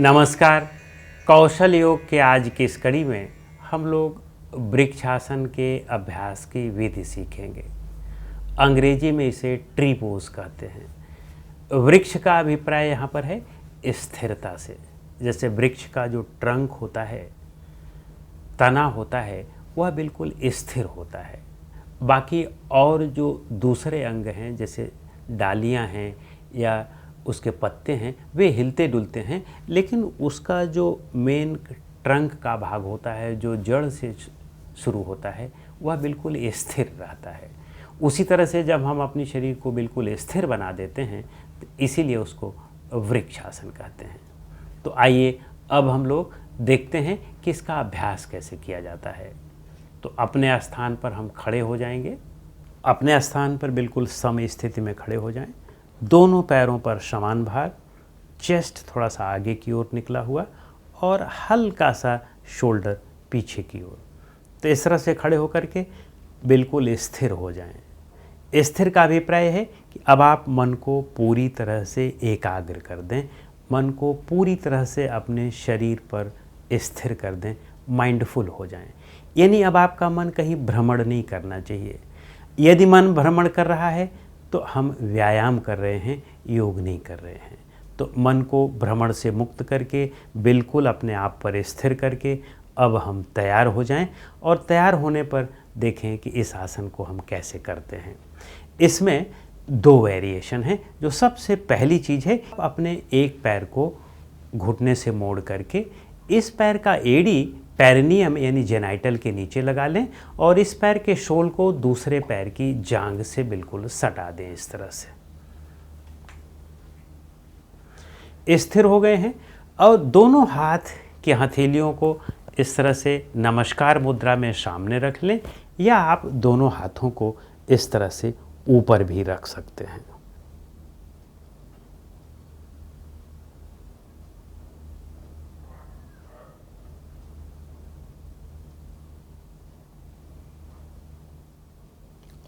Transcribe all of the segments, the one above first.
नमस्कार। कौशल योग के आज की इस कड़ी में हम लोग वृक्षासन के अभ्यास की विधि सीखेंगे। अंग्रेजी में इसे ट्री पोज कहते हैं। वृक्ष का अभिप्राय यहाँ पर है स्थिरता से। जैसे वृक्ष का जो ट्रंक होता है, तना होता है, वह बिल्कुल स्थिर होता है। बाकी और जो दूसरे अंग हैं जैसे डालियाँ हैं या उसके पत्ते हैं, वे हिलते डुलते हैं, लेकिन उसका जो मेन ट्रंक का भाग होता है, जो जड़ से शुरू होता है, वह बिल्कुल स्थिर रहता है। उसी तरह से जब हम अपने शरीर को बिल्कुल स्थिर बना देते हैं, तो इसीलिए उसको वृक्षासन कहते हैं। तो आइए अब हम लोग देखते हैं कि इसका अभ्यास कैसे किया जाता है। तो अपने स्थान पर हम खड़े हो जाएंगे। अपने स्थान पर बिल्कुल सम स्थिति में खड़े हो जाएं। दोनों पैरों पर समान भार, चेस्ट थोड़ा सा आगे की ओर निकला हुआ और हल्का सा शोल्डर पीछे की ओर। तो इस तरह से खड़े होकर के बिल्कुल स्थिर हो जाएं। स्थिर का अभिप्राय है कि अब आप मन को पूरी तरह से एकाग्र कर दें, मन को पूरी तरह से अपने शरीर पर स्थिर कर दें, माइंडफुल हो जाएं। यानी अब आपका मन कहीं भ्रमण नहीं करना चाहिए। यदि मन भ्रमण कर रहा है तो हम व्यायाम कर रहे हैं, योग नहीं कर रहे हैं। तो मन को भ्रमण से मुक्त करके बिल्कुल अपने आप पर स्थिर करके अब हम तैयार हो जाएं और तैयार होने पर देखें कि इस आसन को हम कैसे करते हैं। इसमें दो वेरिएशन हैं। जो सबसे पहली चीज़ है, अपने एक पैर को घुटने से मोड़ करके इस पैर का एड़ी पेरिनियम यानी जेनाइटल के नीचे लगा लें और इस पैर के शोल को दूसरे पैर की जांघ से बिल्कुल सटा दें। इस तरह से स्थिर हो गए हैं और दोनों हाथ की हथेलियों को इस तरह से नमस्कार मुद्रा में सामने रख लें, या आप दोनों हाथों को इस तरह से ऊपर भी रख सकते हैं।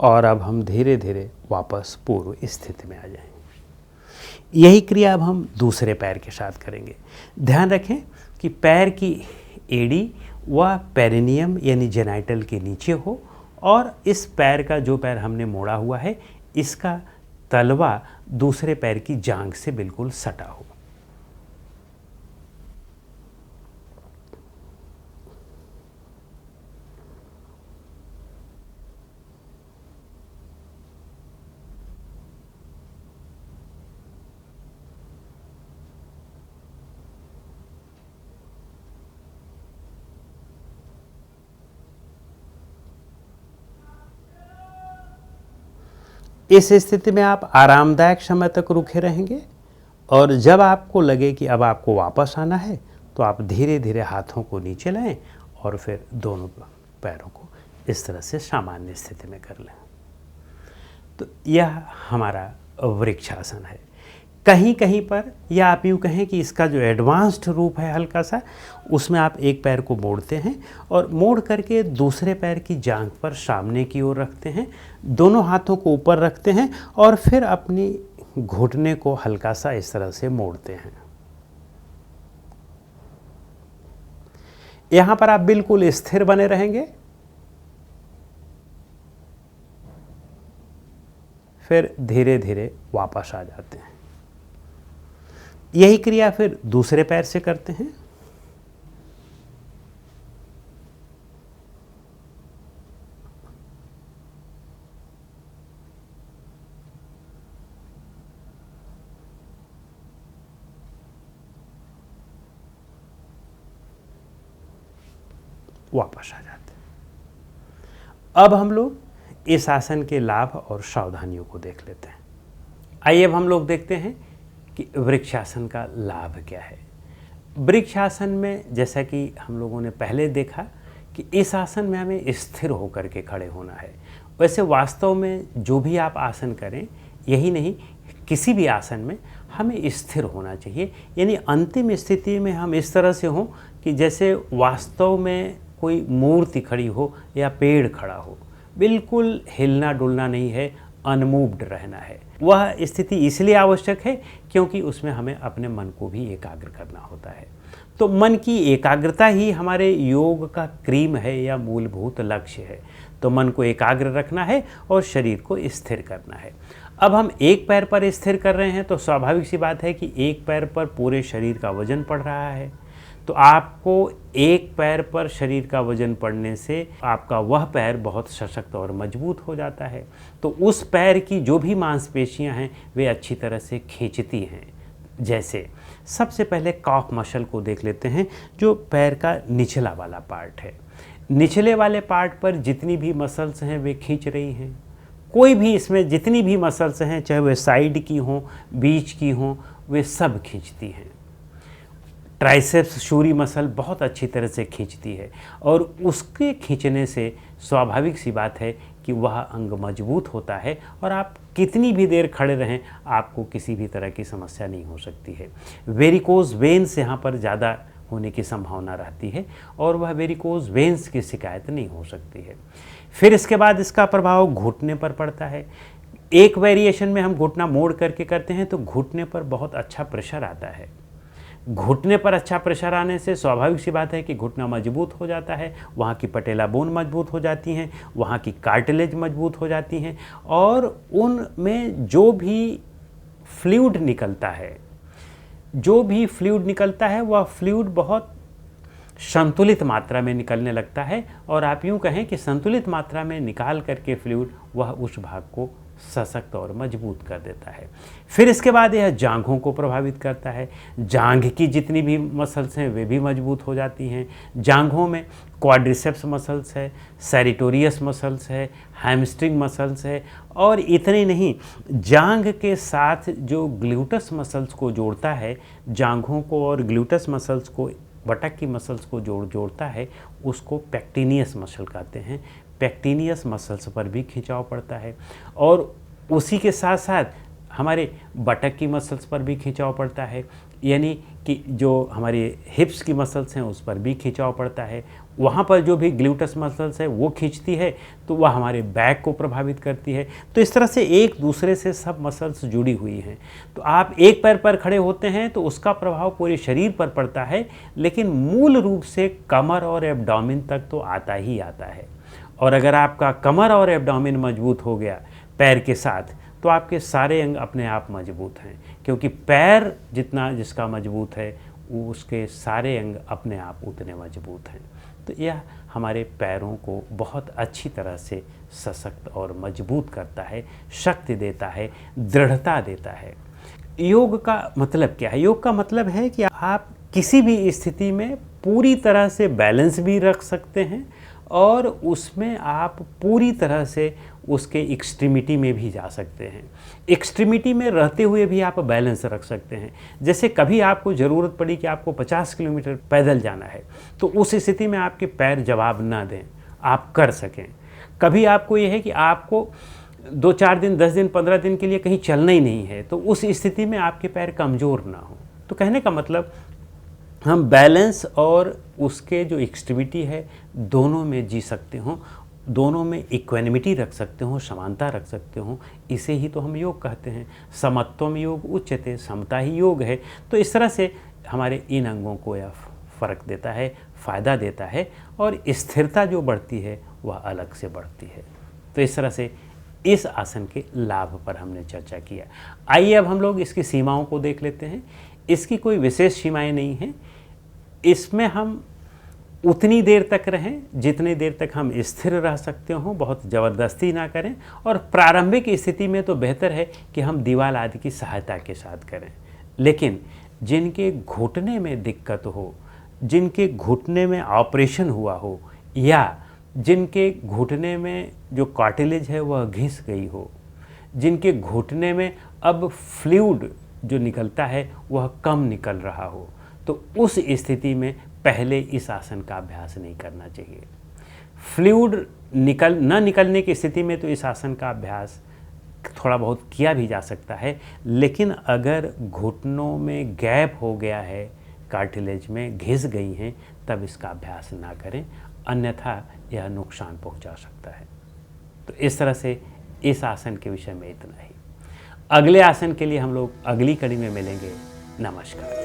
और अब हम धीरे धीरे वापस पूर्व स्थिति में आ जाएंगे। यही क्रिया अब हम दूसरे पैर के साथ करेंगे। ध्यान रखें कि पैर की एड़ी व पेरिनियम यानी जेनाइटल के नीचे हो और इस पैर का जो पैर हमने मोड़ा हुआ है, इसका तलवा दूसरे पैर की जांघ से बिल्कुल सटा हो। इस स्थिति में आप आरामदायक समय तक रुके रहेंगे और जब आपको लगे कि अब आपको वापस आना है, तो आप धीरे धीरे हाथों को नीचे लाएं और फिर दोनों पैरों को इस तरह से सामान्य स्थिति में कर लें। तो यह हमारा वृक्षासन है। कहीं कहीं पर, या आप यूँ कहें कि इसका जो एडवांस्ड रूप है हल्का सा, उसमें आप एक पैर को मोड़ते हैं और मोड़ करके दूसरे पैर की जांघ पर सामने की ओर रखते हैं, दोनों हाथों को ऊपर रखते हैं और फिर अपनी घुटने को हल्का सा इस तरह से मोड़ते हैं। यहाँ पर आप बिल्कुल स्थिर बने रहेंगे। फिर धीरे धीरे वापस आ जाते हैं। यही क्रिया फिर दूसरे पैर से करते हैं। वापस आ जाते हैं। अब हम लोग इस आसन के लाभ और सावधानियों को देख लेते हैं। आइए अब हम लोग देखते हैं कि वृक्षासन का लाभ क्या है। वृक्षासन में जैसा कि हम लोगों ने पहले देखा कि इस आसन में हमें स्थिर होकर के खड़े होना है। वैसे वास्तव में जो भी आप आसन करें, यही नहीं किसी भी आसन में हमें स्थिर होना चाहिए। यानी अंतिम स्थिति में हम इस तरह से हों कि जैसे वास्तव में कोई मूर्ति खड़ी हो या पेड़ खड़ा हो, बिल्कुल हिलना डुलना नहीं है, अनमूव्ड रहना है। वह स्थिति इसलिए आवश्यक है क्योंकि उसमें हमें अपने मन को भी एकाग्र करना होता है। तो मन की एकाग्रता ही हमारे योग का क्रीम है या मूलभूत लक्ष्य है। तो मन को एकाग्र रखना है और शरीर को स्थिर करना है। अब हम एक पैर पर स्थिर कर रहे हैं तो स्वाभाविक सी बात है कि एक पैर पर पूरे शरीर का वजन पड़ रहा है। तो आपको एक पैर पर शरीर का वजन पड़ने से आपका वह पैर बहुत सशक्त और मजबूत हो जाता है। तो उस पैर की जो भी मांसपेशियां हैं वे अच्छी तरह से खींचती हैं। जैसे सबसे पहले कॉफ मसल को देख लेते हैं, जो पैर का निचला वाला पार्ट है। निचले वाले पार्ट पर जितनी भी मसल्स हैं वे खींच रही हैं। कोई भी इसमें जितनी भी मसल्स हैं, चाहे वे साइड की हों, बीच की हों, वे सब खींचती हैं। ट्राइसेप्स शूरी मसल बहुत अच्छी तरह से खींचती है और उसके खींचने से स्वाभाविक सी बात है कि वह अंग मजबूत होता है और आप कितनी भी देर खड़े रहें आपको किसी भी तरह की समस्या नहीं हो सकती है। वेरिकोज वेन्स यहाँ पर ज़्यादा होने की संभावना रहती है और वह वेरिकोज वेन्स की शिकायत नहीं हो सकती है। फिर इसके बाद इसका प्रभाव घुटने पर पड़ता है। एक वेरिएशन में हम घुटना मोड़ करके करते हैं तो घुटने पर बहुत अच्छा प्रेशर आता है। घुटने पर अच्छा प्रेशर आने से स्वाभाविक सी बात है कि घुटना मजबूत हो जाता है, वहाँ की पटेला बोन मजबूत हो जाती हैं, वहाँ की कार्टिलेज मजबूत हो जाती हैं और उनमें जो भी फ्लूइड निकलता है वह फ्लूइड बहुत संतुलित मात्रा में निकलने लगता है और आप यूँ कहें कि संतुलित मात्रा में निकाल करके फ्लूइड वह उस भाग को सशक्त और मजबूत कर देता है। फिर इसके बाद यह जांघों को प्रभावित करता है। जांघ की जितनी भी मसल्स हैं वे भी मजबूत हो जाती हैं। जांघों में क्वाड्रिसेप्स मसल्स है, सेरिटोरियस मसल्स है, हैमस्ट्रिंग मसल्स है और इतने नहीं, जांघ के साथ जो ग्लूटस मसल्स को जोड़ता है, जांघों को और ग्लूटस मसल्स को, बटक की मसल्स को जोड़ता है, उसको पेक्टिनियस मसल कहते हैं। पेक्टिनियस मसल्स पर भी खिंचाव पड़ता है और उसी के साथ साथ हमारे बटक की मसल्स पर भी खिंचाव पड़ता है, यानी कि जो हमारे हिप्स की मसल्स हैं उस पर भी खिंचाव पड़ता है। वहाँ पर जो भी ग्लूटस मसल्स है वो खींचती है तो वह हमारे बैक को प्रभावित करती है। तो इस तरह से एक दूसरे से सब मसल्स जुड़ी हुई हैं। तो आप एक पैर पर खड़े होते हैं तो उसका प्रभाव पूरे शरीर पर पड़ता है, लेकिन मूल रूप से कमर और एब्डोमेन तक तो आता ही आता है। और अगर आपका कमर और एब्डोमेन मजबूत हो गया पैर के साथ तो आपके सारे अंग अपने आप मजबूत हैं, क्योंकि पैर जितना जिसका मजबूत है उसके सारे अंग अपने आप उतने मजबूत हैं। तो यह हमारे पैरों को बहुत अच्छी तरह से सशक्त और मजबूत करता है, शक्ति देता है, दृढ़ता देता है। योग का मतलब क्या है? योग का मतलब है कि आप किसी भी स्थिति में पूरी तरह से बैलेंस भी रख सकते हैं और उसमें आप पूरी तरह से उसके एक्सट्रीमिटी में भी जा सकते हैं। एक्सट्रीमिटी में रहते हुए भी आप बैलेंस रख सकते हैं। जैसे कभी आपको ज़रूरत पड़ी कि आपको 50 किलोमीटर पैदल जाना है तो उस स्थिति में आपके पैर जवाब ना दें, आप कर सकें। कभी आपको ये है कि आपको 2-4 दिन, 10 दिन, 15 दिन के लिए कहीं चलना ही नहीं है, तो उस स्थिति में आपके पैर कमज़ोर ना हो। तो कहने का मतलब हम बैलेंस और उसके जो एक्सट्रीमिटी है दोनों में जी सकते हों, दोनों में इक्वेनिमिटी रख सकते हो, समानता रख सकते हो। इसे ही तो हम योग कहते हैं। समत्वम योग उच्यते, समता ही योग है। तो इस तरह से हमारे इन अंगों को यह फ़र्क देता है, फ़ायदा देता है और स्थिरता जो बढ़ती है वह अलग से बढ़ती है। तो इस तरह से इस आसन के लाभ पर हमने चर्चा किया। आइए अब हम लोग इसकी सीमाओं को देख लेते हैं। इसकी कोई विशेष सीमाएं नहीं हैं। इसमें हम उतनी देर तक रहें जितनी देर तक हम स्थिर रह सकते हों, बहुत ज़बरदस्ती ना करें और प्रारंभिक स्थिति में तो बेहतर है कि हम दीवार आदि की सहायता के साथ करें। लेकिन जिनके घुटने में दिक्कत हो, जिनके घुटने में ऑपरेशन हुआ हो या जिनके घुटने में जो कार्टिलेज है वह घिस गई हो, जिनके घुटने में अब फ्लूइड जो निकलता है वह कम निकल रहा हो, तो उस स्थिति में पहले इस आसन का अभ्यास नहीं करना चाहिए। फ्लूइड न निकलने की स्थिति में तो इस आसन का अभ्यास थोड़ा बहुत किया भी जा सकता है, लेकिन अगर घुटनों में गैप हो गया है, कार्टिलेज में घिस गई हैं, तब इसका अभ्यास ना करें, अन्यथा यह नुकसान पहुंचा सकता है। तो इस तरह से इस आसन के विषय में इतना ही। अगले आसन के लिए हम लोग अगली कड़ी में मिलेंगे। नमस्कार।